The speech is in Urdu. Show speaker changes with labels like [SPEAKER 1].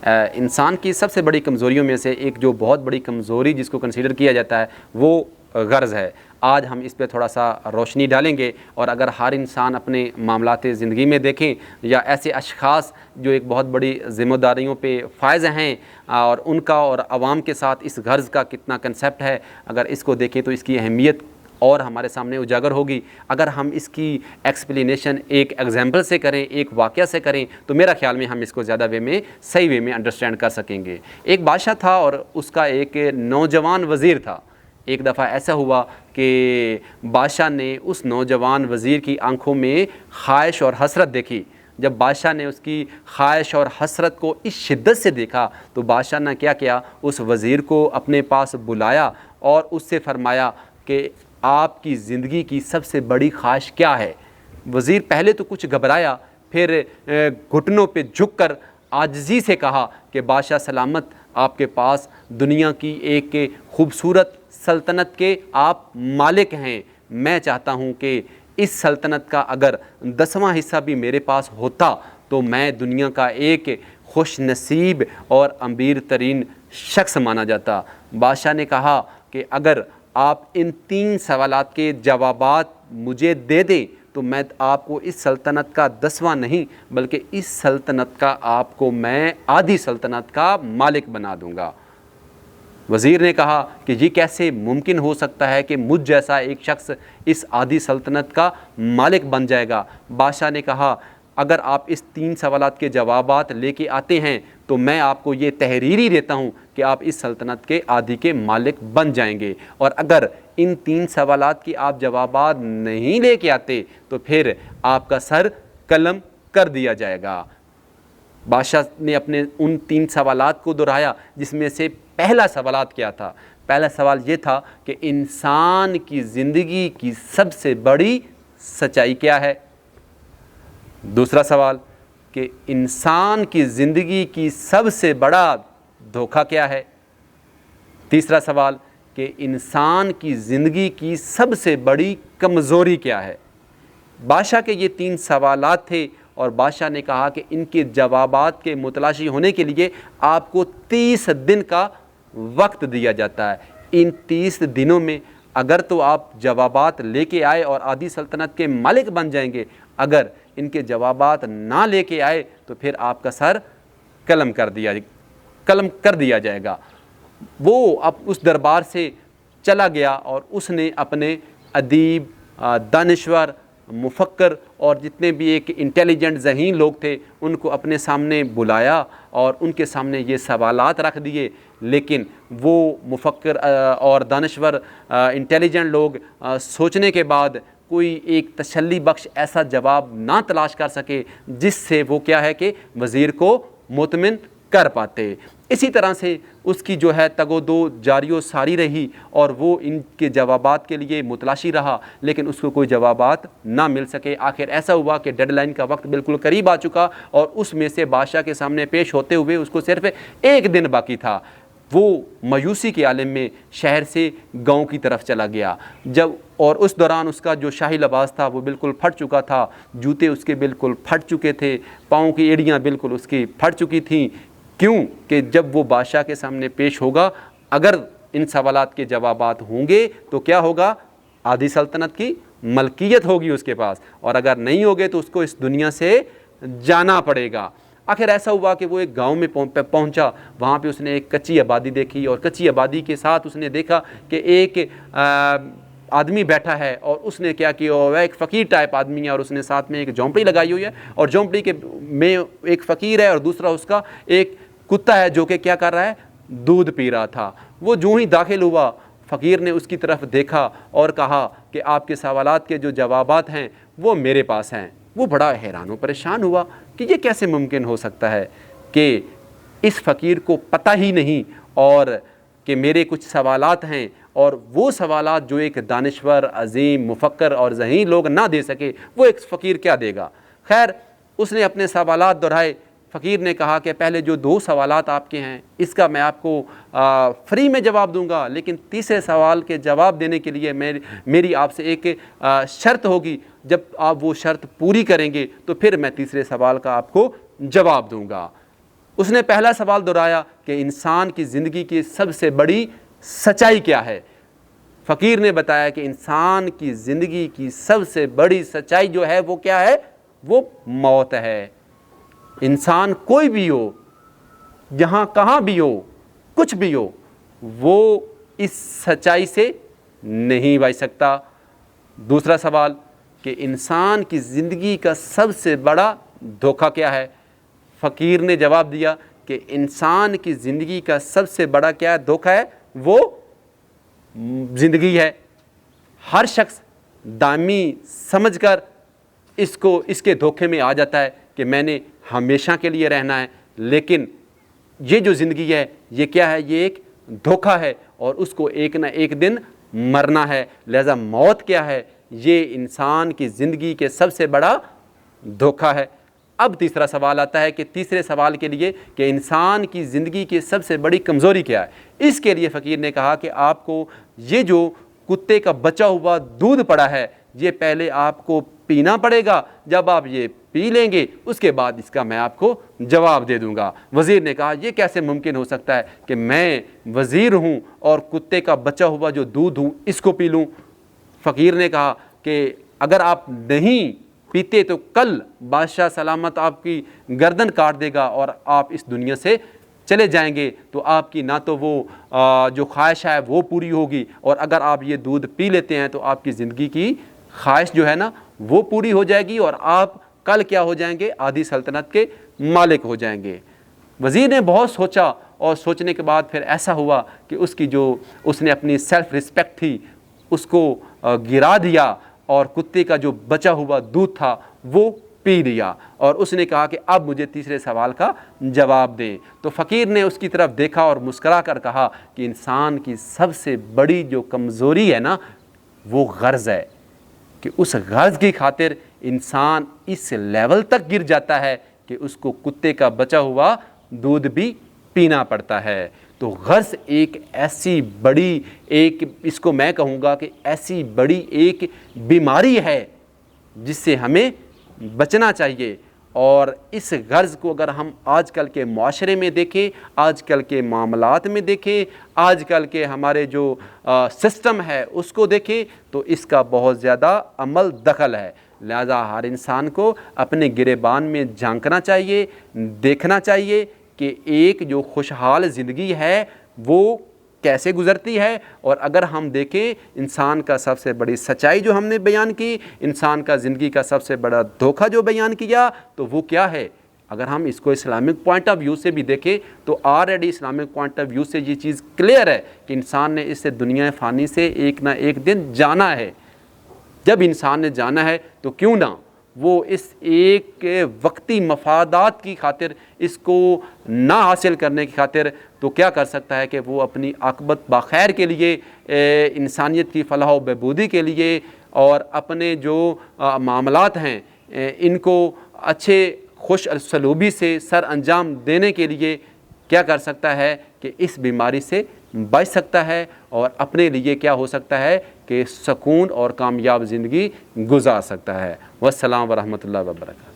[SPEAKER 1] انسان کی سب سے بڑی کمزوریوں میں سے ایک جو بہت بڑی کمزوری جس کو کنسیڈر کیا جاتا ہے وہ غرض ہے۔ آج ہم اس پہ تھوڑا سا روشنی ڈالیں گے، اور اگر ہر انسان اپنے معاملات زندگی میں دیکھیں یا ایسے اشخاص جو ایک بہت بڑی ذمہ داریوں پہ فائز ہیں اور ان کا اور عوام کے ساتھ اس غرض کا کتنا کنسیپٹ ہے، اگر اس کو دیکھیں تو اس کی اہمیت اور ہمارے سامنے اجاگر ہوگی۔ اگر ہم اس کی ایکسپلینیشن ایک ایگزامپل سے کریں، ایک واقعہ سے کریں، تو میرا خیال میں ہم اس کو زیادہ صحیح وے میں انڈرسٹینڈ کر سکیں گے۔ ایک بادشاہ تھا اور اس کا ایک نوجوان وزیر تھا۔ ایک دفعہ ایسا ہوا کہ بادشاہ نے اس نوجوان وزیر کی آنکھوں میں خواہش اور حسرت دیکھی۔ جب بادشاہ نے اس کی خواہش اور حسرت کو اس شدت سے دیکھا تو بادشاہ نے کیا کیا، اس وزیر کو اپنے پاس بلایا اور اس سے فرمایا کہ آپ کی زندگی کی سب سے بڑی خواہش کیا ہے؟ وزیر پہلے تو کچھ گھبرایا، پھر گھٹنوں پہ جھک کر عاجزی سے کہا کہ بادشاہ سلامت، آپ کے پاس دنیا کی ایک خوبصورت سلطنت کے آپ مالک ہیں۔ میں چاہتا ہوں کہ اس سلطنت کا اگر 10واں حصہ بھی میرے پاس ہوتا تو میں دنیا کا ایک خوش نصیب اور امیر ترین شخص مانا جاتا۔ بادشاہ نے کہا کہ اگر آپ ان 3 سوالات کے جوابات مجھے دے دیں تو میں آپ کو اس سلطنت کا 10واں نہیں بلکہ اس سلطنت کا آپ کو میں آدھی سلطنت کا مالک بنا دوں گا۔ وزیر نے کہا کہ یہ کیسے ممکن ہو سکتا ہے کہ مجھ جیسا ایک شخص اس آدھی سلطنت کا مالک بن جائے گا؟ بادشاہ نے کہا اگر آپ اس 3 سوالات کے جوابات لے کے آتے ہیں تو میں آپ کو یہ تحریری دیتا ہوں کہ آپ اس سلطنت کے آدھی کے مالک بن جائیں گے، اور اگر ان 3 سوالات کی آپ جوابات نہیں لے کے آتے تو پھر آپ کا سر قلم کر دیا جائے گا۔ بادشاہ نے اپنے ان 3 سوالات کو دہرایا، جس میں سے پہلا سوالات کیا تھا؟ پہلا سوال یہ تھا کہ انسان کی زندگی کی سب سے بڑی سچائی کیا ہے؟ دوسرا سوال کہ انسان کی زندگی کی سب سے بڑا دھوکہ کیا ہے؟ تیسرا سوال کہ انسان کی زندگی کی سب سے بڑی کمزوری کیا ہے؟ بادشاہ کے یہ 3 سوالات تھے، اور بادشاہ نے کہا کہ ان کے جوابات کے متلاشی ہونے کے لیے آپ کو 30 دن کا وقت دیا جاتا ہے۔ ان 30 دنوں میں اگر تو آپ جوابات لے کے آئے اور آدھی سلطنت کے مالک بن جائیں گے، اگر ان کے جوابات نہ لے کے آئے تو پھر آپ کا سر قلم کر دیا جائے گا۔ وہ اب اس دربار سے چلا گیا اور اس نے اپنے ادیب، دانشور، مفکر اور جتنے بھی ایک انٹیلیجنٹ ذہین لوگ تھے ان کو اپنے سامنے بلایا اور ان کے سامنے یہ سوالات رکھ دیے، لیکن وہ مفکر اور دانشور انٹیلیجنٹ لوگ سوچنے کے بعد کوئی ایک تسلی بخش ایسا جواب نہ تلاش کر سکے جس سے وہ کیا ہے کہ وزیر کو مطمئن کر پاتے۔ اسی طرح سے اس کی جو ہے تگ و دو جاری و ساری رہی اور وہ ان کے جوابات کے لیے متلاشی رہا، لیکن اس کو کوئی جوابات نہ مل سکے۔ آخر ایسا ہوا کہ ڈیڈ لائن کا وقت بالکل قریب آ چکا اور اس میں سے بادشاہ کے سامنے پیش ہوتے ہوئے اس کو صرف 1 دن باقی تھا۔ وہ مایوسی کے عالم میں شہر سے گاؤں کی طرف چلا گیا، اور اس دوران اس کا جو شاہی لباس تھا وہ بالکل پھٹ چکا تھا، جوتے اس کے بالکل پھٹ چکے تھے، پاؤں کی ایڑیاں بالکل اس کی پھٹ چکی تھیں۔ کیوں کہ جب وہ بادشاہ کے سامنے پیش ہوگا، اگر ان سوالات کے جوابات ہوں گے تو کیا ہوگا؟ آدھی سلطنت کی ملکیت ہوگی اس کے پاس، اور اگر نہیں ہوگے تو اس کو اس دنیا سے جانا پڑے گا۔ آخر ایسا ہوا کہ وہ ایک گاؤں میں پہنچا، وہاں پہ اس نے ایک کچی آبادی دیکھی اور کچی آبادی کے ساتھ اس نے دیکھا کہ ایک آدمی بیٹھا ہے، اور اس نے کیا کیا، وہ ایک فقیر ٹائپ آدمی ہے اور اس نے ساتھ میں ایک جھونپڑی لگائی ہوئی ہے، اور جھونپڑی کے میں ایک فقیر ہے اور دوسرا اس کا ایک کتا ہے جو کہ کیا کر رہا ہے؟ دودھ پی رہا تھا۔ وہ جو ہی داخل ہوا، فقیر نے اس کی طرف دیکھا اور کہا کہ آپ کے سوالات کے جو جوابات ہیں وہ میرے پاس ہیں۔ وہ بڑا حیران و پریشان ہوا کہ یہ کیسے ممکن ہو سکتا ہے کہ اس فقیر کو پتہ ہی نہیں اور کہ میرے کچھ سوالات ہیں، اور وہ سوالات جو ایک دانشور، عظیم، مفکر اور ذہین لوگ نہ دے سکے وہ ایک فقیر کیا دے گا؟ خیر اس نے اپنے سوالات دہرائے۔ فقیر نے کہا کہ پہلے جو 2 سوالات آپ کے ہیں اس کا میں آپ کو فری میں جواب دوں گا، لیکن تیسرے سوال کے جواب دینے کے لیے میری آپ سے ایک شرط ہوگی، جب آپ وہ شرط پوری کریں گے تو پھر میں تیسرے سوال کا آپ کو جواب دوں گا۔ اس نے پہلا سوال دہرایا کہ انسان کی زندگی کی سب سے بڑی سچائی کیا ہے؟ فقیر نے بتایا کہ انسان کی زندگی کی سب سے بڑی سچائی جو ہے وہ کیا ہے؟ وہ موت ہے۔ انسان کوئی بھی ہو، جہاں کہاں بھی ہو، کچھ بھی ہو، وہ اس سچائی سے نہیں بچ سکتا۔ دوسرا سوال کہ انسان کی زندگی کا سب سے بڑا دھوکہ کیا ہے؟ فقیر نے جواب دیا کہ انسان کی زندگی کا سب سے بڑا کیا دھوکہ ہے؟ وہ زندگی ہے۔ ہر شخص دائمی سمجھ کر اس کے دھوکے میں آ جاتا ہے کہ میں نے ہمیشہ کے لیے رہنا ہے، لیکن یہ جو زندگی ہے یہ کیا ہے؟ یہ ایک دھوکہ ہے، اور اس کو ایک نہ ایک دن مرنا ہے۔ لہذا موت کیا ہے؟ یہ انسان کی زندگی کے سب سے بڑا دھوکہ ہے۔ اب تیسرا سوال آتا ہے کہ تیسرے سوال کے لیے کہ انسان کی زندگی کی سب سے بڑی کمزوری کیا ہے؟ اس کے لیے فقیر نے کہا کہ آپ کو یہ جو کتے کا بچا ہوا دودھ پڑا ہے یہ پہلے آپ کو پینا پڑے گا، جب آپ یہ پی لیں گے اس کے بعد اس کا میں آپ کو جواب دے دوں گا۔ وزیر نے کہا یہ کیسے ممکن ہو سکتا ہے کہ میں وزیر ہوں اور کتے کا بچا ہوا جو دودھ ہوں اس کو پی لوں؟ فقیر نے کہا کہ اگر آپ نہیں پیتے تو کل بادشاہ سلامت آپ کی گردن کاٹ دے گا اور آپ اس دنیا سے چلے جائیں گے، تو آپ کی نہ تو وہ جو خواہش ہے وہ پوری ہوگی، اور اگر آپ یہ دودھ پی لیتے ہیں تو آپ کی زندگی کی خواہش جو ہے نا وہ پوری ہو جائے گی، اور آپ کل کیا ہو جائیں گے؟ آدھی سلطنت کے مالک ہو جائیں گے۔ وزیر نے بہت سوچا، اور سوچنے کے بعد پھر ایسا ہوا کہ اس نے اپنی سیلف رسپیکٹ تھی اس کو گرا دیا، اور کتے کا جو بچا ہوا دودھ تھا وہ پی لیا، اور اس نے کہا کہ اب مجھے تیسرے سوال کا جواب دیں۔ تو فقیر نے اس کی طرف دیکھا اور مسکرا کر کہا کہ انسان کی سب سے بڑی جو کمزوری ہے نا وہ غرض ہے، کہ اس غرض کی خاطر انسان اس لیول تک گر جاتا ہے کہ اس کو کتے کا بچا ہوا دودھ بھی پینا پڑتا ہے۔ تو غرض ایک ایسی بڑی اس کو میں کہوں گا کہ ایسی بڑی ایک بیماری ہے جس سے ہمیں بچنا چاہیے، اور اس غرض کو اگر ہم آج کل کے معاشرے میں دیکھیں، آج کل کے معاملات میں دیکھیں، آج کل کے ہمارے جو سسٹم ہے اس کو دیکھیں، تو اس کا بہت زیادہ عمل دخل ہے۔ لہذا ہر انسان کو اپنے گریبان میں جھانکنا چاہیے، دیکھنا چاہیے کہ ایک جو خوشحال زندگی ہے وہ کیسے گزرتی ہے، اور اگر ہم دیکھیں انسان کا سب سے بڑی سچائی جو ہم نے بیان کی، انسان کا زندگی کا سب سے بڑا دھوکہ جو بیان کیا، تو وہ کیا ہے؟ اگر ہم اس کو اسلامک پوائنٹ آف ویو سے بھی دیکھیں تو already Islamic point of view سے یہ چیز کلیئر ہے کہ انسان نے اس سے دنیا فانی سے ایک نہ ایک دن جانا ہے۔ جب انسان نے جانا ہے تو کیوں نہ وہ اس ایک وقتی مفادات کی خاطر، اس کو نہ حاصل کرنے کی خاطر تو کیا کر سکتا ہے کہ وہ اپنی عاقبت بخیر کے لیے، انسانیت کی فلاح و بہبودی کے لیے، اور اپنے جو معاملات ہیں ان کو اچھے خوش سلوبی سے سر انجام دینے کے لیے کیا کر سکتا ہے کہ اس بیماری سے بچ سکتا ہے، اور اپنے لیے کیا ہو سکتا ہے کہ سکون اور کامیاب زندگی گزار سکتا ہے۔ والسلام ورحمۃ اللہ وبرکاتہ۔